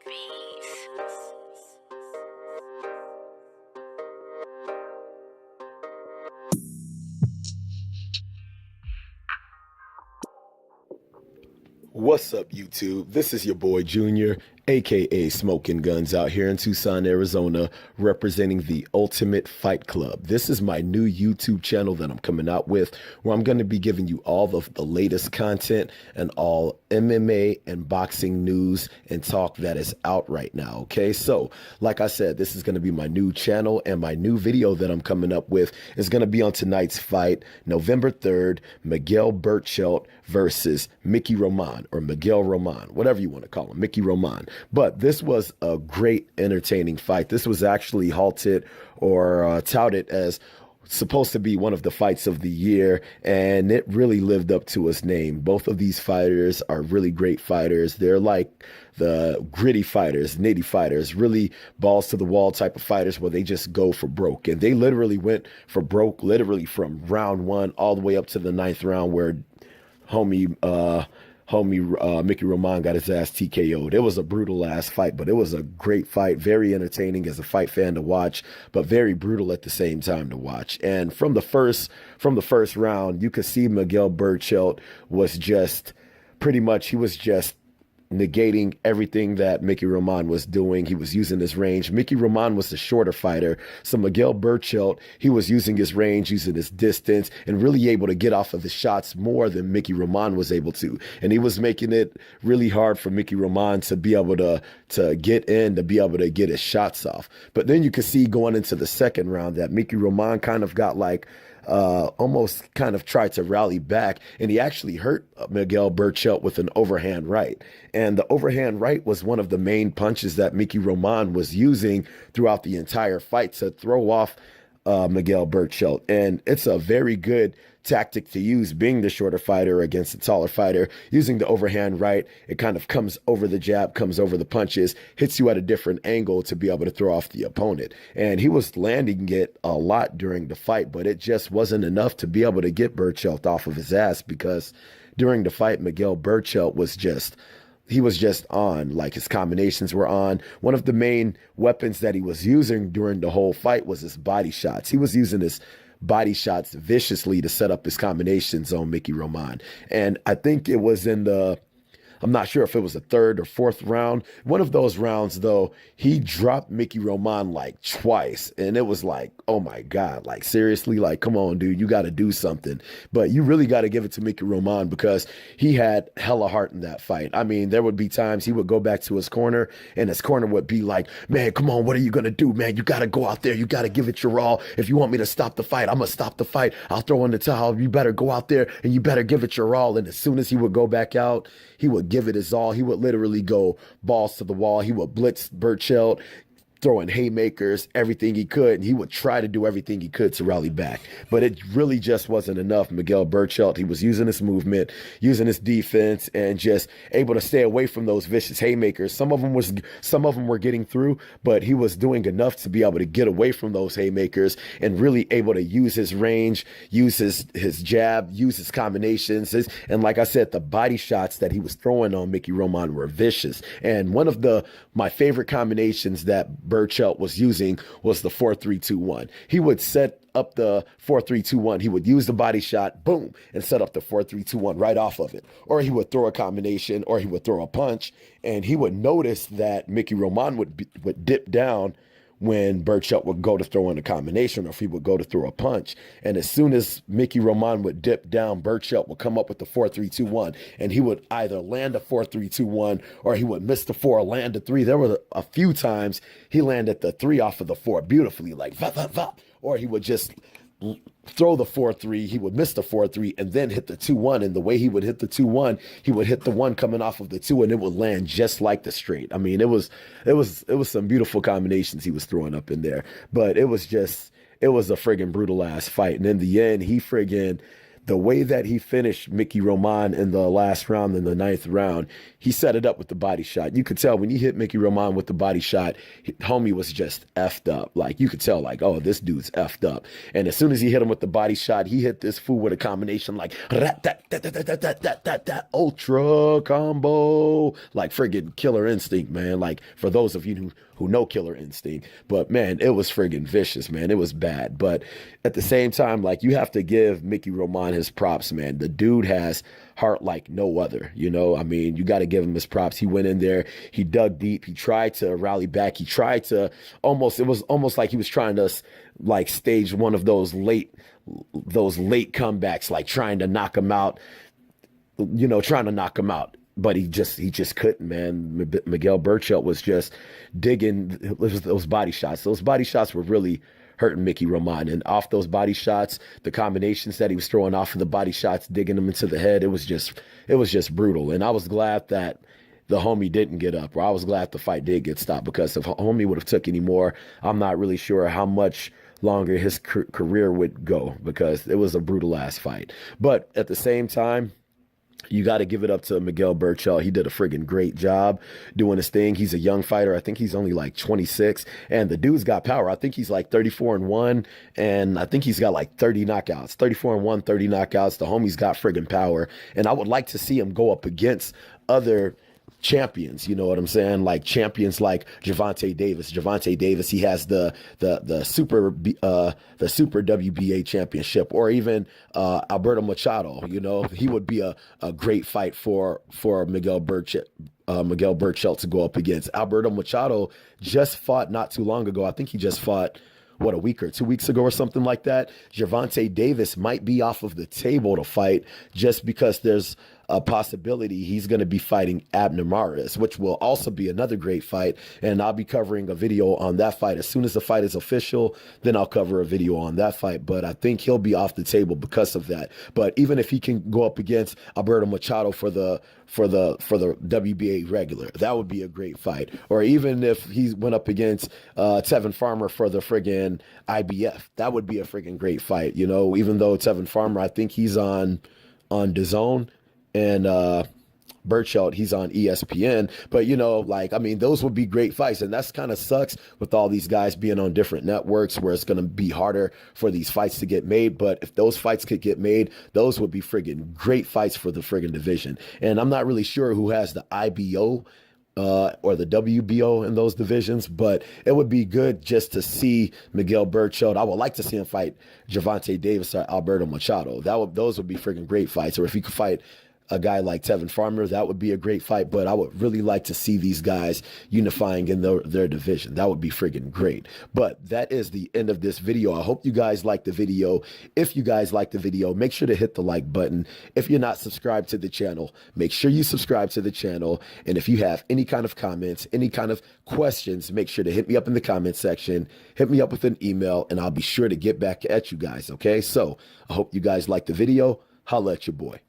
bees. What's up, YouTube? This is your boy Junior, aka Smoking Guns, out here in Tucson, Arizona, representing the Ultimate Fight Club. This is my new YouTube channel that I'm coming out with, where I'm going to be giving you all of the latest content and all MMA and boxing news and talk that is out right now. Okay, so like I said, this is going to be my new channel, and my new video that I'm coming up with is going to be on tonight's fight, November 3rd, Miguel Berchelt versus Mickey Roman, or Miguel Roman, whatever you want to call him, Mickey Roman. But this was a great, entertaining fight. This was actually halted or touted as supposed to be one of the fights of the year, and it really lived up to its name. Both of these fighters are really great fighters. They're like the gritty fighters, nitty fighters, really balls to the wall type of fighters where they just go for broke. And they literally went for broke, literally from round one all the way up to the ninth round, where homie Mickey Roman got his ass TKO'd. It was a brutal ass fight, but it was a great fight, very entertaining as a fight fan to watch, but very brutal at the same time to watch. And from the first round, you could see Miguel Berchelt was just pretty much, he was just negating everything that Mickey Roman was doing. He was using his range. Mickey Roman was the shorter fighter. So Miguel Berchelt, he was using his range, using his distance, and really able to get off of his shots more than Mickey Roman was able to. And he was making it really hard for Mickey Roman to be able to get in, to be able to get his shots off. But then you could see going into the second round that Mickey Roman kind of got like, almost kind of tried to rally back, and he actually hurt Miguel Berchelt with an overhand right. And the overhand right was one of the main punches that Mickey Roman was using throughout the entire fight to throw off Miguel Berchelt. And it's a very good tactic to use, being the shorter fighter against the taller fighter, using the overhand right. It kind of comes over the jab, comes over the punches, hits you at a different angle to be able to throw off the opponent. And he was landing it a lot during the fight, but it just wasn't enough to be able to get Berchelt off of his ass, because during the fight, Miguel Berchelt was just, he was just on, like his combinations were on. One of the main weapons that he was using during the whole fight was his body shots. He was using his body shots viciously to set up his combinations on Mickey Roman. And I think it was in the, I'm not sure if it was the third or fourth round. One of those rounds, though, he dropped Mickey Roman like twice. And it was like, oh my God, like seriously, like, come on, dude, you got to do something. But you really got to give it to Mickey Roman, because he had hella heart in that fight. I mean, there would be times he would go back to his corner, and his corner would be like, man, come on, what are you going to do, man? You got to go out there. You got to give it your all. If you want me to stop the fight, I'm going to stop the fight. I'll throw in the towel. You better go out there and you better give it your all. And as soon as he would go back out, he would give it his all. He would literally go balls to the wall. He would blitz Berchelt, throwing haymakers, everything he could, and he would try to do everything he could to rally back. But it really just wasn't enough. Miguel Berchelt, he was using his movement, using his defense, and just able to stay away from those vicious haymakers. Some of them were getting through, but he was doing enough to be able to get away from those haymakers and really able to use his range, use his jab, use his combinations. And like I said, the body shots that he was throwing on Mickey Roman were vicious. And one of my favorite combinations that Berchelt was using was the 4-3-2-1. He would set up the 4-3-2-1. He would use the body shot, boom, and set up the 4-3-2-1 right off of it. Or he would throw a combination, or he would throw a punch, and he would notice that Mickey Roman would dip down when Berchelt would go to throw in a combination, or if he would go to throw a punch. And as soon as Mickey Roman would dip down, Berchelt would come up with the 4-3-2-1, and he would either land a 4-3-2-1, or he would miss the 4, land a 3. There were a few times he landed the 3 off of the 4 beautifully, like va, va, va. Or he would just throw the 4-3, he would miss the 4-3, and then hit the 2-1. And the way he would hit the 2-1, he would hit the 1 coming off of the 2, and it would land just like the straight. I mean, it was some beautiful combinations he was throwing up in there. But it was a friggin' brutal ass fight. And in the end, he friggin' the way that he finished Mickey Roman in the last round, in the ninth round, he set it up with the body shot. You could tell when he hit Mickey Roman with the body shot, homie was just effed up. Like, you could tell, like, oh, this dude's effed up. And as soon as he hit him with the body shot, he hit this fool with a combination like that ultra combo, like friggin' Killer Instinct, man. Like, for those of you who know Killer Instinct. But man, it was friggin' vicious, man. It was bad. But at the same time, like, you have to give Mickey Roman his props, man. The dude has heart like no other, you know? I mean, you got to give him his props. He went in there, he dug deep, he tried to rally back, he tried to it was almost like he was trying to like stage one of those late comebacks, like trying to knock him out, you know, trying to knock him out. But he just couldn't, man. Miguel Berchelt was just digging those body shots. Those body shots were really hurting Mickey Roman. And off those body shots, the combinations that he was throwing off of the body shots, digging him into the head, it was just brutal. And I was glad that the homie didn't get up, or I was glad the fight did get stopped, because if homie would have took any more, I'm not really sure how much longer his career would go, because it was a brutal ass fight. But at the same time, you got to give it up to Miguel Berchelt. He did a friggin' great job doing his thing. He's a young fighter. I think he's only like 26, and the dude's got power. I think he's like 34-1, and I think he's got like 30 knockouts. 34-1, 30 knockouts. The homie's got friggin' power, and I would like to see him go up against other champions, you know what I'm saying? Like champions like Gervonta Davis. Gervonta Davis, he has the super WBA championship, or even Alberto Machado. You know, he would be a great fight for Miguel Berchelt to go up against. Alberto Machado just fought not too long ago. I think he just fought, what, a week or 2 weeks ago or something like that. Gervonta Davis might be off of the table to fight, just because there's a possibility he's going to be fighting Abner Mares, which will also be another great fight. And I'll be covering a video on that fight. As soon as the fight is official, then I'll cover a video on that fight. But I think he'll be off the table because of that. But even if he can go up against Alberto Machado for the WBA regular, that would be a great fight. Or even if he went up against Tevin Farmer for the friggin' IBF, that would be a friggin' great fight. You know, even though Tevin Farmer, I think he's on DAZN, and Berchelt, he's on ESPN. But, you know, like, I mean, those would be great fights. And that's kind of sucks with all these guys being on different networks, where it's going to be harder for these fights to get made. But if those fights could get made, those would be friggin' great fights for the friggin' division. And I'm not really sure who has the IBO or the WBO in those divisions, but it would be good just to see Miguel Berchelt. I would like to see him fight Gervonta Davis or Alberto Machado. Those would be friggin' great fights. Or if he could fight a guy like Tevin Farmer, that would be a great fight. But I would really like to see these guys unifying in their division. That would be friggin' great. But that is the end of this video. I hope you guys liked the video. If you guys liked the video, make sure to hit the like button. If you're not subscribed to the channel, make sure you subscribe to the channel. And if you have any kind of comments, any kind of questions, make sure to hit me up in the comment section. Hit me up with an email, and I'll be sure to get back at you guys, okay? So I hope you guys liked the video. Holla at your boy.